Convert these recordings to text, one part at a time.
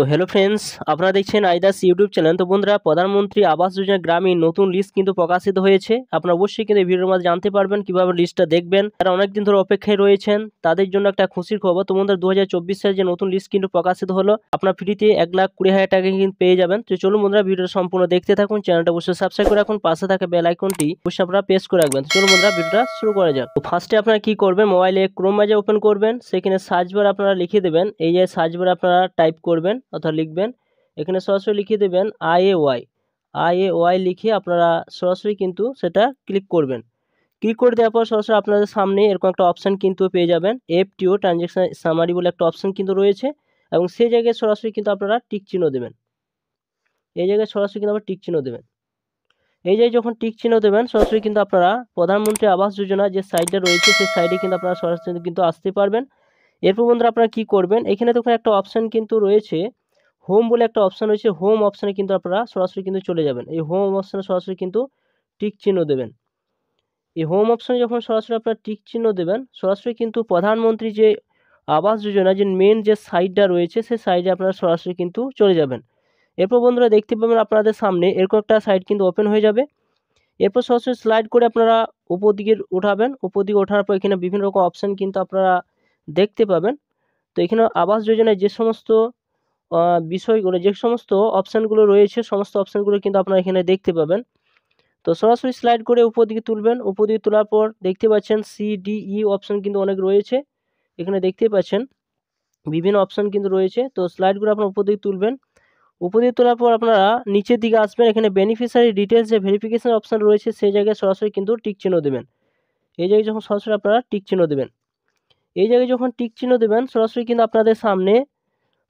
তো hello friends, আপনারা দেখছেন আইদাস ইউটিউব চ্যানেল। তো বন্ধুরা, প্রধানমন্ত্রী আবাস যোজনা গ্রামীণ নতুন লিস্ট কিন্তু প্রকাশিত হয়েছে। আপনারা অবশ্যই কিন্তু এই ভিডিওর মাঝে জানতে পারবেন কিভাবে লিস্টটা দেখবেন। যারা অনেকদিন ধরে অপেক্ষায় রয়েছেন তাদের জন্য একটা খুশির খবর। তো বন্ধুরা, 2024 সালে যে নতুন লিস্ট কিন্তু প্রকাশিত হলো, আপনার ফ্রিতে 1,20,000 টাকা কিন্তু পেয়ে যাবেন। তো চলুন বন্ধুরা, ভিডিওটা সম্পূর্ণ দেখতে থাকুন। চ্যানেলটা অবশ্যই সাবস্ক্রাইব করে রাখুন, পাশে থাকা বেল আইকনটি অবশ্যই আপনারা প্রেস করে রাখবেন। তো চলুন বন্ধুরা, ভিডিওটা শুরু করা যাক। তো ফার্স্টে আপনারা কি করবেন, মোবাইলে ক্রোম ব্রাউজার ওপেন করবেন, সেখানে সার্চ বার আপনারা লিখে দেবেন। এই যে সার্চ বার আপনারা টাইপ করবেন অর্থাৎ লিখবেন, এখানে সরাসরি লিখে দেবেন আইএওয়াই লিখে আপনারা সরাসরি কিন্তু সেটা ক্লিক করবেন। ক্লিক করে দেওয়ার পর সরাসরি আপনাদের সামনে এরকম একটা অপশান কিন্তু পেয়ে যাবেন, এফটিও ট্রানজ্যাকশন সামারি বলে একটা অপশান কিন্তু রয়েছে, এবং সেই জায়গায় সরাসরি কিন্তু আপনারা টিক চিহ্ন দেবেন। এই জায়গায় সরাসরি কিন্তু আবার টিক চিহ্ন দেবেন। এই জায়গায় যখন টিক চিহ্ন দেবেন, সরাসরি কিন্তু আপনারা প্রধানমন্ত্রী আবাস যোজনা যে সাইটটা রয়েছে সেই সাইটে কিন্তু আপনারা সরাসরি কিন্তু আসতে পারবেন। এরপর বন্ধুরা আপনারা কি করবেন, এখানে দেখুন একটা অপশান কিন্তু রয়েছে, হোম বলে একটা অপশান রয়েছে। হোম অপশানে কিন্তু আপনারা সরাসরি কিন্তু চলে যাবেন। এই হোম অপশানে সরাসরি কিন্তু টিক চিহ্ন দেবেন। এই হোম অপশানে যখন সরাসরি আপনারা টিক চিহ্ন দেবেন, সরাসরি কিন্তু প্রধানমন্ত্রী যে আবাস যোজনা যে মেন যে সাইটটা রয়েছে সেই সাইটে আপনারা সরাসরি কিন্তু চলে যাবেন। এরপর বন্ধুরা দেখতে পাবেন আপনাদের সামনে এরকম একটা সাইট কিন্তু ওপেন হয়ে যাবে। এরপর সরাসরি স্লাইড করে আপনারা উপর দিকে উঠাবেন। উপর দিকে ওঠার পর এখানে বিভিন্ন রকম অপশান কিন্তু আপনারা দেখতে পাবেন। তো এখানে আবাস যোজনায় যে সমস্ত বিষয়গুলো, যে সমস্ত অপশানগুলো রয়েছে সমস্ত অপশানগুলো কিন্তু আপনারা এখানে দেখতে পাবেন। তো সরাসরি স্লাইড করে উপর দিকে তুলবেন। উপর দিকে তোলার পর দেখতে পাচ্ছেন সিডিই অপশান কিন্তু অনেক রয়েছে, এখানে দেখতে পাচ্ছেন বিভিন্ন অপশান কিন্তু রয়েছে। তো স্লাইড করে আপনারা উপর দিকে তুলবেন। উপর দিকে তোলার পর আপনারা নিচের দিকে আসবেন, এখানে বেনিফিশিয়ারি ডিটেলস যে ভেরিফিকেশন অপশান রয়েছে সেই জায়গায় সরাসরি কিন্তু টিক চিহ্ন দেবেন। এই জায়গায় যখন সরাসরি আপনারা টিক চিহ্ন দেবেন, এই জায়গায় যখন টিক চিহ্ন দেবেন, সরাসরি কিন্তু আপনাদের সামনে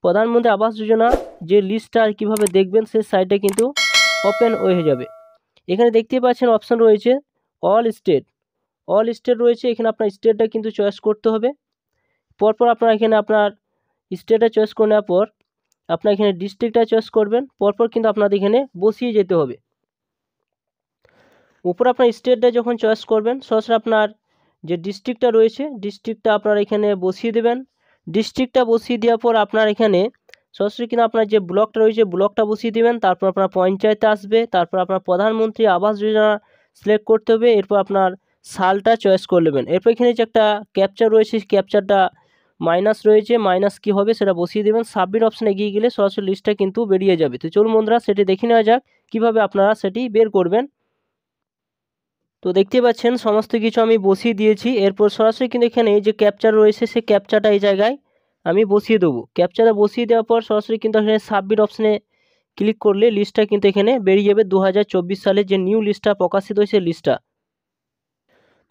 প্রধানমন্ত্রী আবাস যোজনা যে লিস্টটা কীভাবে দেখবেন সেই সাইটটা কিন্তু ওপেন হয়ে যাবে। এখানে দেখতে পাচ্ছেন অপশান রয়েছে অল স্টেট রয়েছে, এখানে আপনার স্টেটটা কিন্তু চয়েস করতে হবে। পরপর আপনার এখানে আপনার স্টেটটা চয়েস করে নেওয়ার পর আপনার এখানে ডিস্ট্রিক্টটা চয়েস করবেন। পরপর কিন্তু আপনাদের এখানে বসিয়ে যেতে হবে। উপর আপনার স্টেটটা যখন চয়েস করবেন, সরাসরি আপনার যে ডিস্ট্রিক্টটা রয়েছে ডিস্ট্রিক্টটা আপনারা এখানে বসিয়ে দেবেন। ডিস্ট্রিক্টটা বসিয়ে দেওয়ার পর আপনার এখানে সরাসরি কিন্তু আপনার যে ব্লকটা রয়েছে ব্লকটা বসিয়ে দেবেন। তারপর আপনার পঞ্চায়েতে আসবে, তারপর আপনার প্রধানমন্ত্রী আবাস যোজনা সিলেক্ট করতে হবে। এরপর আপনার সালটা চয়েস করে নেবেন। এরপর এখানে যে একটা ক্যাপচার রয়েছে ক্যাপচারটা মাইনাস রয়েছে, মাইনাস কী হবে সেটা বসিয়ে দেবেন। সাবমিট অপশানে এগিয়ে গেলে সরাসরি লিস্টটা কিন্তু বেরিয়ে যাবে। তো চলুন বন্ধুরা, সেটি দেখে নেওয়া যাক কীভাবে আপনারা সেটি বের করবেন। তো দেখতে পাচ্ছেন সমস্ত কিছু আমি বসিয়ে দিয়েছি। এরপর সরাসরি কিন্তু এখানে যে ক্যাপচার রয়েছে সেই ক্যাপচারটা এই জায়গায় আমি বসিয়ে দেবো। ক্যাপচারটা বসিয়ে দেওয়ার পর সরাসরি কিন্তু এখানে সাবমিট অপশানে ক্লিক করলে লিস্টটা কিন্তু এখানে বেরিয়ে যাবে 2024 সালে যে নিউ লিস্টটা প্রকাশিত হয়েছে লিস্টটা।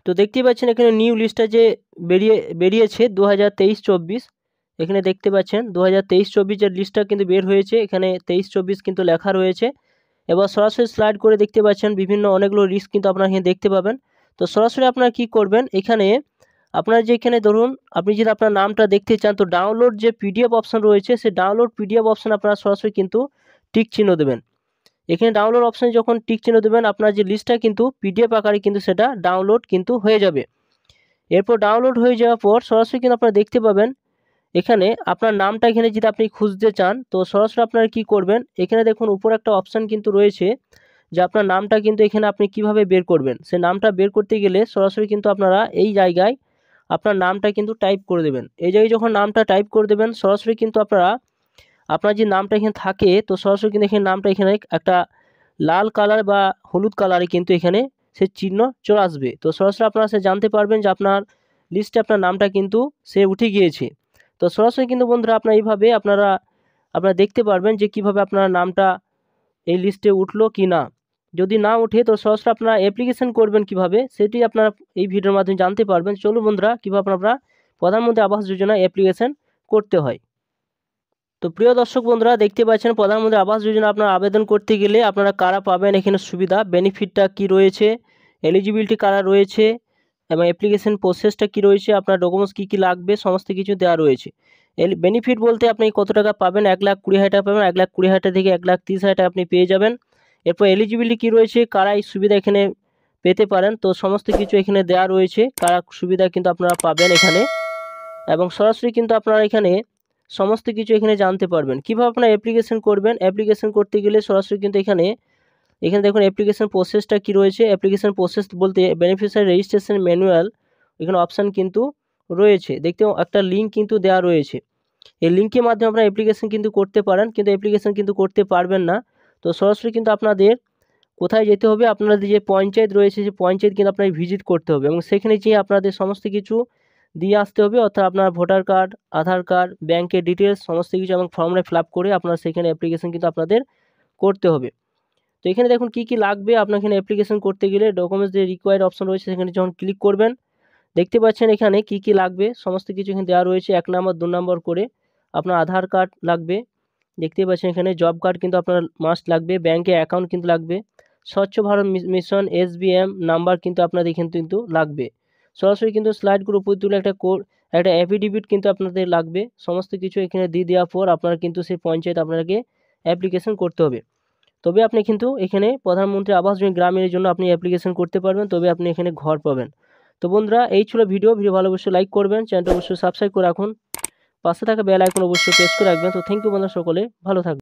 তো দেখতে পাচ্ছেন এখানে নিউ লিস্টটা যে বেরিয়েছে 2023-24, এখানে দেখতে পাচ্ছেন 2023-24 যে লিস্টটা কিন্তু বের হয়েছে, এখানে 23-24 কিন্তু লেখা রয়েছে। এবার সরাসরি স্লাইড করে দেখতে পাচ্ছেন বিভিন্ন অনেকগুলো লিস্ট কিন্তু আপনারা এখানে দেখতে পাবেন। তো সরাসরি আপনারা কি করবেন, এখানে আপনার যে এখানে ধরুন আপনি যদি আপনার নামটা দেখতে চান, তো ডাউনলোড যে পিডিএফ অপশান রয়েছে সেই ডাউনলোড পিডিএফ অপশান আপনারা সরাসরি কিন্তু টিক চিহ্ন দেবেন। এখানে ডাউনলোড অপশানে যখন টিক চিহ্ন দেবেন, আপনার যে লিস্টটা কিন্তু পিডিএফ আকারে কিন্তু সেটা ডাউনলোড কিন্তু হয়ে যাবে। এরপর ডাউনলোড হয়ে যাওয়ার পর সরাসরি কিন্তু আপনারা দেখতে পাবেন এখানে আপনার নামটা এখানে যদি আপনি খুঁজতে চান, তো সরাসরি আপনারা কি করবেন, এখানে দেখুন উপর একটা অপশান কিন্তু রয়েছে যে আপনার নামটা কিন্তু এখানে আপনি কিভাবে বের করবেন। সে নামটা বের করতে গেলে সরাসরি কিন্তু আপনারা এই জায়গায় আপনার নামটা কিন্তু টাইপ করে দেবেন। এই জায়গায় যখন নামটা টাইপ করে দেবেন, সরাসরি কিন্তু আপনারা আপনার যে নামটা এখানে থাকে, তো সরাসরি কিন্তু এখানে নামটা এখানে একটা লাল কালার বা হলুদ কালারে কিন্তু এখানে সে চিহ্ন চলে আসবে। তো সরাসরি আপনারা সে জানতে পারবেন যে আপনার লিস্টে আপনার নামটা কিন্তু সে উঠে গিয়েছে। তো সরাসরি কিন্তু বন্ধুরা আপনার এইভাবে আপনারা দেখতে পারবেন যে কিভাবে আপনার নামটা এই লিস্টে উঠলো কি না। যদি না উঠে তো সরাসরি আপনারা অ্যাপ্লিকেশন করবেন কিভাবে, সেটি আপনারা এই ভিডিওর মাধ্যমে জানতে পারবেন। চলুন বন্ধুরা, কীভাবে আপনারা প্রধানমন্ত্রী আবাস যোজনা অ্যাপ্লিকেশন করতে হয়। তো প্রিয় দর্শক বন্ধুরা, দেখতে পাচ্ছেন প্রধানমন্ত্রী আবাস যোজনা আপনারা আবেদন করতে গেলে আপনারা কারা পাবেন, এখানে সুবিধা বেনিফিটটা কি রয়েছে, এলিজিবিলিটি কারা রয়েছে, এবং অ্যাপ্লিকেশন প্রসেসটা কি রয়েছে, আপনার ডকুমেন্টস কী কী লাগবে সমস্ত কিছু দেওয়া রয়েছে। বেনিফিট বলতে আপনি কত টাকা পাবেন, 1,20,000 টাকা পাবেন, 1,20,000 থেকে 1,30,000 টাকা আপনি পেয়ে যাবেন। এরপর এলিজিবিলিটি কী রয়েছে, কারা এই সুবিধা এখানে পেতে পারেন, তো সমস্ত কিছু এখানে দেওয়া রয়েছে, কারা সুবিধা কিন্তু আপনারা পাবেন এখানে। এবং সরাসরি কিন্তু আপনারা এখানে সমস্ত কিছু এখানে জানতে পারবেন। কীভাবে আপনারা অ্যাপ্লিকেশন করবেন, অ্যাপ্লিকেশন করতে গেলে সরাসরি কিন্তু এখানে দেখুন অ্যাপ্লিকেশন প্রসেসটা কী রয়েছে। অ্যাপ্লিকেশন প্রসেস বলতে বেনিফিশিয়ারি রেজিস্ট্রেশন ম্যানুয়াল এখানে অপশান কিন্তু রয়েছে, দেখতে একটা লিঙ্ক কিন্তু দেওয়া রয়েছে। এই লিঙ্কের মাধ্যমে আপনারা অ্যাপ্লিকেশন কিন্তু করতে পারেন, কিন্তু অ্যাপ্লিকেশন কিন্তু করতে পারবেন না। তো সরাসরি কিন্তু আপনাদের কোথায় যেতে হবে, আপনাদের যে পঞ্চায়েত রয়েছে সেই পঞ্চায়েত কিন্তু আপনাকে ভিজিট করতে হবে এবং সেখানে যেয়ে আপনাদের সমস্ত কিছু দিয়ে আসতে হবে, অর্থাৎ আপনার ভোটার কার্ড, আধার কার্ড, ব্যাংকের ডিটেলস সমস্ত কিছু এবং ফর্মটা ফিল আপ করে আপনারা সেখানে অ্যাপ্লিকেশন কিন্তু আপনাদের করতে হবে। তো এখানে দেখুন কী কী লাগবে আপনার এখানে অ্যাপ্লিকেশন করতে গেলে। ডকুমেন্টস যে রিকোয়ার্ড অপশন রয়েছে সেখানে যখন ক্লিক করবেন দেখতে পাচ্ছেন এখানে কী কী লাগবে সমস্ত কিছু এখানে দেওয়া রয়েছে। 1 নম্বর 2 নম্বর করে আপনার আধার কার্ড লাগবে, দেখতেই পাচ্ছেন এখানে জব কার্ড কিন্তু আপনার মাস্ট লাগবে, ব্যাংকে অ্যাকাউন্ট কিন্তু লাগবে, স্বচ্ছ ভারত মিশন SBM নাম্বার কিন্তু আপনাদের এখানে কিন্তু লাগবে। সরাসরি কিন্তু স্লাইডগুলো উপর তুলে একটা অ্যাফিডেভিট কিন্তু আপনাদের লাগবে। সমস্ত কিছু এখানে দিয়ে দেওয়ার পর আপনারা কিন্তু সেই পঞ্চায়েত আপনাকে অ্যাপ্লিকেশন করতে হবে, তবে আপনি কিন্তু এখানে প্রধানমন্ত্রী আবাস যোজনা গ্রামীণের জন্য আপনি অ্যাপ্লিকেশন করতে পারবেন, তবে আপনি এখানে ঘর পাবেন। তো বন্ধুরা এই ছিল ভিডিও ভালো অবশ্যই লাইক করবেন, চ্যানেলটা অবশ্যই সাবস্ক্রাইব করে রাখুন, পাশে থাকা বেল আইকন অবশ্যই প্রেস করে রাখবেন। তো থ্যাংক ইউ বন্ধুরা, সকলে ভালো থাকবেন।